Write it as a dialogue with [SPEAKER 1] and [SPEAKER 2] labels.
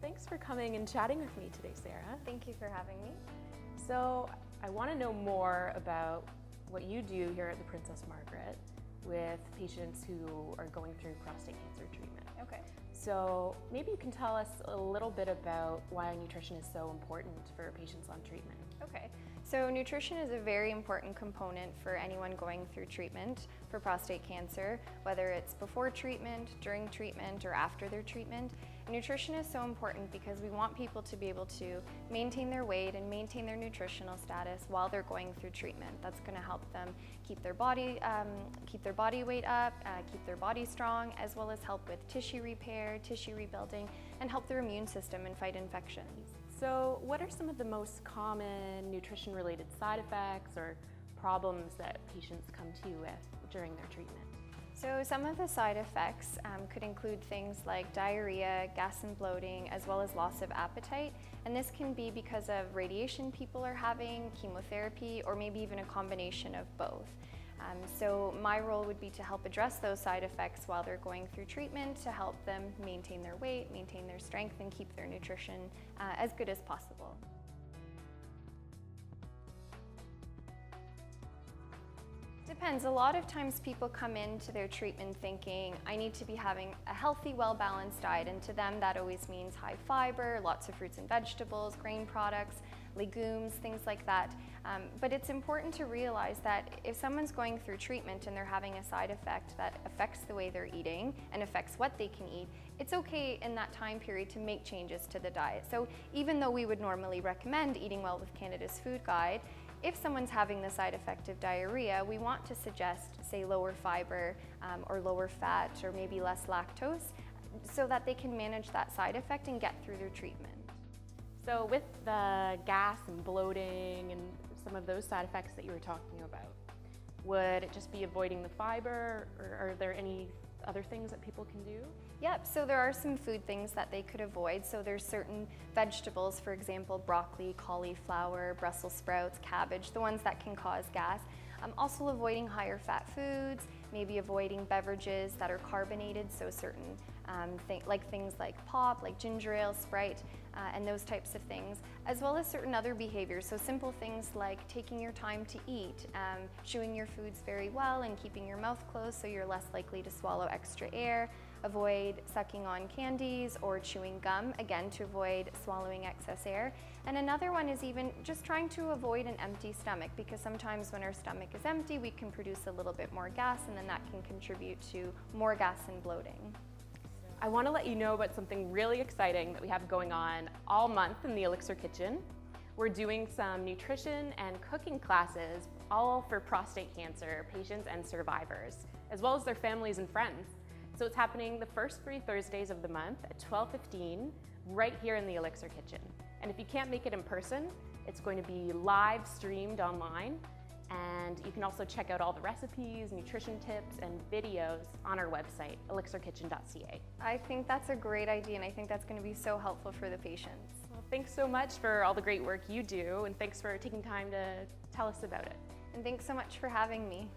[SPEAKER 1] Thanks for coming and chatting with me today, Sarah.
[SPEAKER 2] Thank you for having me.
[SPEAKER 1] So I want to know more about what you do here at the Princess Margaret with patients who are going through prostate cancer treatment.
[SPEAKER 2] Okay.
[SPEAKER 1] So maybe you can tell us a little bit about why nutrition is so important for patients on treatment.
[SPEAKER 2] Okay. So nutrition is a very important component for anyone going through treatment for prostate cancer, whether it's before treatment, during treatment, or after their treatment. Nutrition is so important because we want people to be able to maintain their weight and maintain their nutritional status while they're going through treatment. That's going to help them keep their body weight up, keep their body strong, as well as help with tissue repair, tissue rebuilding, and help their immune system and fight infections.
[SPEAKER 1] So what are some of the most common nutrition-related side effects or problems that patients come to you with during their treatment?
[SPEAKER 2] So some of the side effects could include things like diarrhea, gas and bloating, as well as loss of appetite. And this can be because of radiation people are having, chemotherapy, or maybe even a combination of both. So my role would be to help address those side effects while they're going through treatment to help them maintain their weight, maintain their strength, and keep their nutrition as good as possible. Depends. A lot of times people come into their treatment thinking, I need to be having a healthy, well-balanced diet, and to them that always means high fiber, lots of fruits and vegetables, grain products, legumes, things like that. But it's important to realize that if someone's going through treatment and they're having a side effect that affects the way they're eating and affects what they can eat, it's okay in that time period to make changes to the diet. So even though we would normally recommend eating well with Canada's Food Guide, if someone's having the side effect of diarrhea, we want to suggest, say, lower fiber or lower fat or maybe less lactose so that they can manage that side effect and get through their treatment.
[SPEAKER 1] So with the gas and bloating and some of those side effects that you were talking about, would it just be avoiding the fiber, or are there any other things that people can do?
[SPEAKER 2] Yep, so there are some food things that they could avoid. So there's certain vegetables, for example, broccoli, cauliflower, Brussels sprouts, cabbage, the ones that can cause gas. Also avoiding higher fat foods, maybe avoiding beverages that are carbonated, so certain things like pop, like ginger ale, Sprite, and those types of things, as well as certain other behaviors. So simple things like taking your time to eat, chewing your foods very well and keeping your mouth closed so you're less likely to swallow extra air. Avoid sucking on candies or chewing gum, again to avoid swallowing excess air. And another one is even just trying to avoid an empty stomach, because sometimes when our stomach is empty we can produce a little bit more gas, and then that can contribute to more gas and bloating.
[SPEAKER 1] I want to let you know about something really exciting that we have going on all month in the Elixir Kitchen. We're doing some nutrition and cooking classes, all for prostate cancer patients and survivors, as well as their families and friends. So it's happening the first 3 Thursdays of the month at 12:15 right here in the Elixir Kitchen. And if you can't make it in person, it's going to be live streamed online. And you can also check out all the recipes, nutrition tips, and videos on our website, ELLICSRkitchen.ca.
[SPEAKER 2] I think that's a great idea, and I think that's going to be so helpful for the patients.
[SPEAKER 1] Well, thanks so much for all the great work you do, and thanks for taking time to tell us about it.
[SPEAKER 2] And thanks so much for having me.